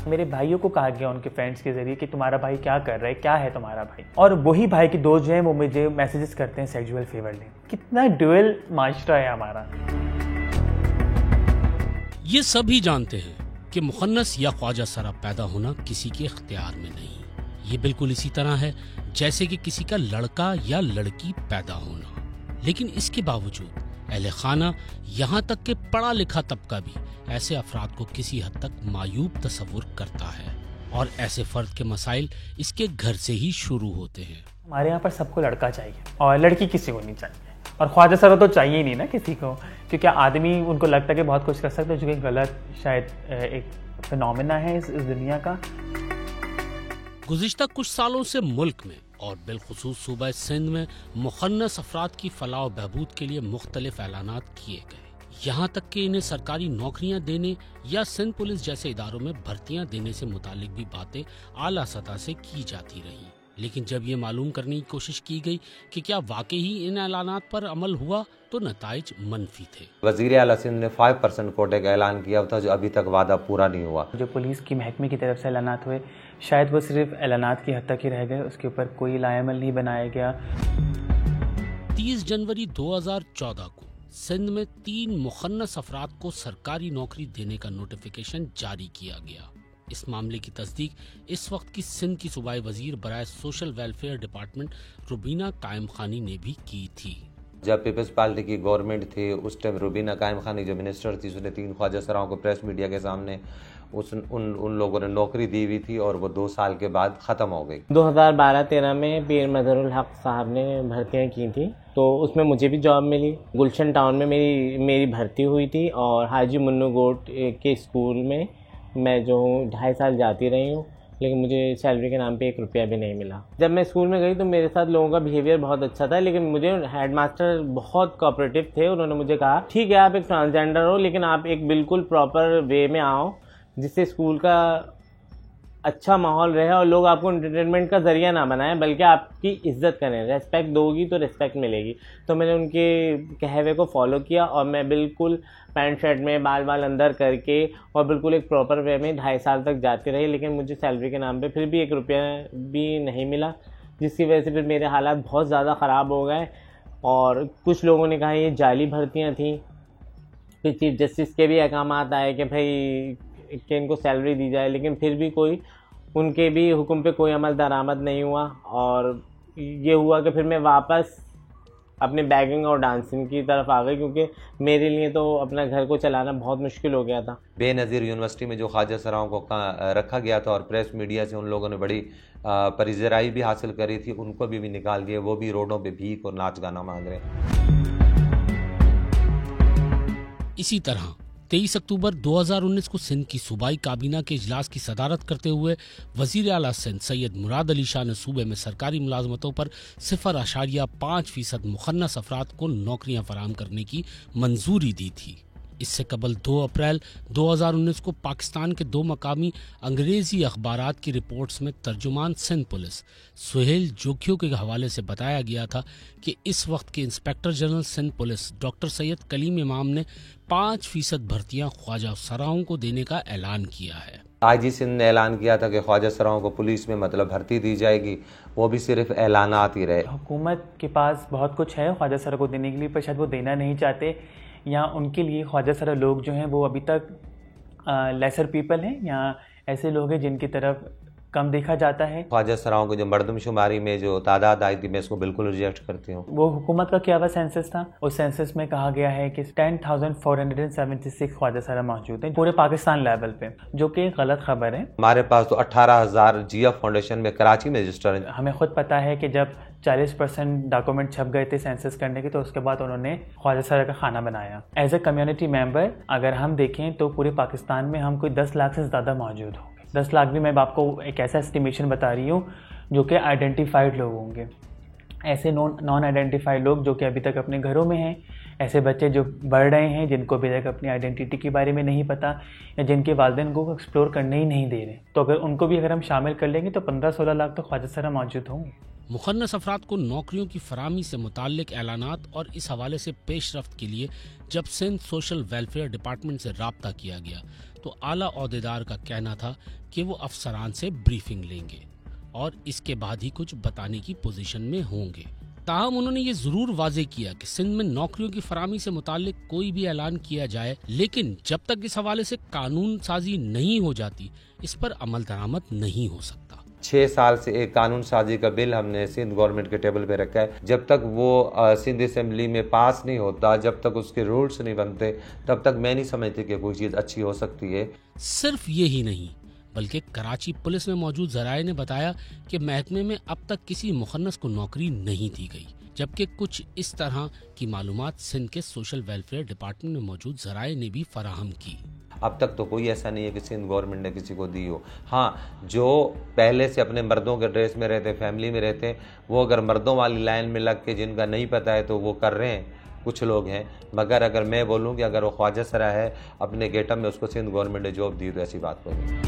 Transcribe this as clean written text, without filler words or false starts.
मेरे भाइयों को कहा गया उनके फ्रेंड्स के जरिए कि तुम्हारा भाई क्या कर रहा है, क्या है तुम्हारा भाई, और वही भाई के दोस्त जो हैं वो मुझे मैसेजेस करते हैं सेक्सुअल फेवर ले। कितना ड्यूअल माशरा है हमारा। ये सभी जानते हैं कि मुखन्नस या ख्वाजा सरा पैदा होना किसी के इख्तियार में नहीं। ये बिल्कुल इसी तरह है जैसे कि किसी का लड़का या लड़की पैदा होना। लेकिन इसके बावजूद अहले खाना यहाँ तक कि पढ़ा लिखा तबका भी ऐसे अफराद को किसी हद तक मायूब तस्वुर करता है, और ऐसे फर्द के मसाइल इसके घर से ही शुरू होते हैं। हमारे यहाँ पर सबको लड़का चाहिए और लड़की किसी को नहीं चाहिए, और ख्वाजा सरा तो चाहिए ही नहीं ना किसी को, क्योंकि आदमी उनको लगता है कि बहुत कुछ कर सकता है, जो कि गलत शायद एक फिनोमेना है इस दुनिया का। गुज़िश्ता कुछ सालों से मुल्क में और बिलखुसूस सूबा सिंध में मुखन्नस अफराद की फलाह व बहबूद के लिए मुख्तलिफ ऐलानात किए गए। यहाँ तक कि इन्हें सरकारी नौकरियाँ देने या सिंध पुलिस जैसे इदारों में भर्तियाँ देने से मुतालिक भी बातें आला सतह से की जाती रहीं। लेकिन जब ये मालूम करने की कोशिश की गई कि क्या वाकई ही इन ऐलानात पर अमल हुआ तो नताइज मनफी थे। वज़ीर आला सिंध ने 5% कोटे का ऐलान किया था, जो अभी तक वादा पूरा नहीं हुआ। जो पुलिस की महकमे की तरफ से ऐलानात हुए शायद वो सिर्फ ऐलानात की हद तक ही रह गए, उसके ऊपर कोई लाएमल नहीं बनाया गया। 30 जनवरी 2014 को सिंध में 3 मुखन्नस अफराद को सरकारी नौकरी देने का नोटिफिकेशन जारी किया गया। इस मामले की तस्दीक इस वक्त की सिंध की सूबाई वजीर बराए सोशल वेलफेयर डिपार्टमेंट रुबीना कायम खानी ने भी की थी। जब पीपल्स पार्टी की गवर्नमेंट थी उस टाइम रुबीना कायम खानी जो मिनिस्टर थी, उसने 3 ख्वाजा सराओं को प्रेस मीडिया के सामने उन लोगों ने नौकरी दी हुई थी, और वो 2 साल के बाद ख़त्म हो गई। 2012-13 में पीर मजहरुल हक साहब ने भर्तियाँ की थी, तो उसमें मुझे भी जॉब मिली। गुलशन टाउन में मेरी भर्ती हुई थी, और हाजी मुन्नू गोट के स्कूल में मैं जो हूँ 2.5 साल जाती रही हूँ, लेकिन मुझे सैलरी के नाम पे 1 रुपया भी नहीं मिला। जब मैं स्कूल में गई तो मेरे साथ लोगों का बिहेवियर बहुत अच्छा था, लेकिन मुझे हेडमास्टर बहुत कोऑपरेटिव थे। उन्होंने मुझे कहा ठीक है आप एक ट्रांसजेंडर हो, लेकिन आप एक बिल्कुल प्रॉपर वे में आओ जिससे स्कूल का अच्छा माहौल रहे और लोग आपको एंटरटेनमेंट का जरिया ना बनाएं, बल्कि आपकी इज्जत करें। रेस्पेक्ट दोगी तो रिस्पेक्ट मिलेगी। तो मैंने उनके कहवे को फॉलो किया, और मैं बिल्कुल पैंट शर्ट में बाल अंदर करके और बिल्कुल एक प्रॉपर वे में 2.5 साल तक जाती रही, लेकिन मुझे सैलरी के नाम पे फिर भी 1 रुपया भी नहीं मिला, जिसकी वजह से फिर मेरे हालात बहुत ज़्यादा ख़राब हो गए। और कुछ लोगों ने कहा ये जाली भर्तियाँ थी। फिर चीफ जस्टिस के भी अहकामात आए कि भाई कि इनको सैलरी दी जाए, लेकिन फिर भी कोई उनके भी हुक्म पे कोई अमल दरामद नहीं हुआ। और ये हुआ कि फिर मैं वापस अपने बैगिंग और डांसिंग की तरफ आ गई, क्योंकि मेरे लिए तो अपना घर को चलाना बहुत मुश्किल हो गया था। बेनज़ीर यूनिवर्सिटी में जो ख्वाजा सराओं को रखा गया था, और प्रेस मीडिया से उन लोगों ने बड़ी परिजराई भी हासिल करी थी, उनको भी निकाल दिए। वो भी रोडों पे भीख और नाच गाना मांग रहे हैं। इसी तरह 23 अक्टूबर 2019 को सिंध की सूबाई काबीना के इजलास की सदारत करते हुए वजीर आला सिंध सैयद मुराद अली शाह ने सूबे में सरकारी मुलाजमतों पर 0.5% मुखन्नस अफराद को नौकरियां फराहम करने की मंजूरी दी थी। इससे कबल 2 अप्रैल 2019 को पाकिस्तान के 2 मकामी अंग्रेजी अखबारात की रिपोर्ट्स में तर्जुमान सिंध पुलिस सुहेल जोखियों के हवाले से बताया गया था कि इस वक्त के inspector general Sindh police doctor Syed Kaleem Imam ने 5% भर्तियां ख्वाजा सराओं को देने का ऐलान किया है। आईजी सिंध ने ऐलान किया था कि ख्वाजा सराओं को पुलिस में भर्ती दी जाएगी, वो भी सिर्फ ऐलानात ही रहे। हुकूमत के पास बहुत कुछ है ख्वाजा सरा को देने के लिए, पर शायद वो देना नहीं चाहते, या उनके लिए ख्वाजा सरा लोग जो हैं वो अभी तक लेसर पीपल हैं, या ऐसे लोग हैं जिनकी तरफ कम देखा जाता है। ख्वाजा सराओं की जो मरदमशुमारी में जो तादाद आई थी, मैं इसको बिल्कुल रिजेक्ट करती हूँ। वो हुकूमत का किया हुआ सेंसस था, उस सेंसस में कहा गया है कि 10,476 ख्वाजा सरा मौजूद हैं पूरे पाकिस्तान लेवल पे, जो कि गलत खबर है। हमारे पास तो 18,000 GF फाउंडेशन में कराची में रजिस्टर है। हमें खुद पता है कि जब 40% डॉक्यूमेंट छप गए थे सेंसस करने के, तो उसके बाद उन्होंने ख्वाजा सरा का खाना बनाया। एज ए कम्युनिटी मेंबर अगर हम देखें तो पूरे पाकिस्तान में हम कोई 10 लाख से ज़्यादा मौजूद होंगे। 10 लाख भी मैं आपको एक ऐसा एस्टिमेशन बता रही हूँ जो कि आइडेंटिफाइड लोग होंगे। ऐसे नॉन आइडेंटिफाइड लोग जो कि अभी तक अपने घरों में हैं, ऐसे बच्चे जो बढ़ रहे हैं जिनको अभी तक अपनी आइडेंटिटी के बारे में नहीं पता, या जिनके वालिदैन को एक्सप्लोर करने ही नहीं दे रहे, तो अगर उनको भी अगर हम शामिल कर लेंगे तो 15-16 लाख तो ख्वाजा सरा मौजूद होंगे। मुखन्नस अफराद को नौकरियों की फराहमी से मुताल्लिक ऐलानात और इस हवाले से पेशरफ्त के लिए जब सिंध सोशल वेलफेयर डिपार्टमेंट से राब्ता किया गया तो आला ओहदेदार का कहना था कि वो अफसरान से ब्रीफिंग लेंगे और इसके बाद ही कुछ बताने की पोजीशन में होंगे। ताहम उन्होंने ये जरूर वाजे किया कि सिंध में नौकरियों की फराहमी से मुताल्लिक कोई भी ऐलान किया जाए, लेकिन जब तक इस हवाले से कानून साजी नहीं हो जाती इस पर अमल दरामद नहीं हो सकता। 6 साल से एक कानून साजी का बिल हमने सिंध गवर्नमेंट के टेबल पे रखा है। जब तक वो सिंध असेंबली में पास नहीं होता, जब तक उसके रूल्स नहीं बनते, तब तक मैं नहीं समझती कि कोई चीज़ अच्छी हो सकती है। सिर्फ यही नहीं बल्कि कराची पुलिस में मौजूद जराये ने बताया कि महकमे में अब तक किसी मुखन्नस को नौकरी नहीं दी गई, जबकि कुछ इस तरह की मालूमात सिंध के सोशल वेलफेयर डिपार्टमेंट में मौजूद जराये ने भी फराहम की। अब तक तो कोई ऐसा नहीं है कि सिंध गवर्नमेंट ने किसी को दी हो। हाँ, जो पहले से अपने मर्दों के ड्रेस में रहते, फैमिली में रहते, वो अगर मर्दों वाली लाइन में लग के जिनका नहीं पता है तो वो कर रहे हैं, कुछ लोग हैं। मगर अगर मैं बोलूँ कि अगर वो ख्वाजा सरा है अपने गेटअप में, उसको सिंध गवर्नमेंट ने जॉब दी तो ऐसी बात कोई नहीं।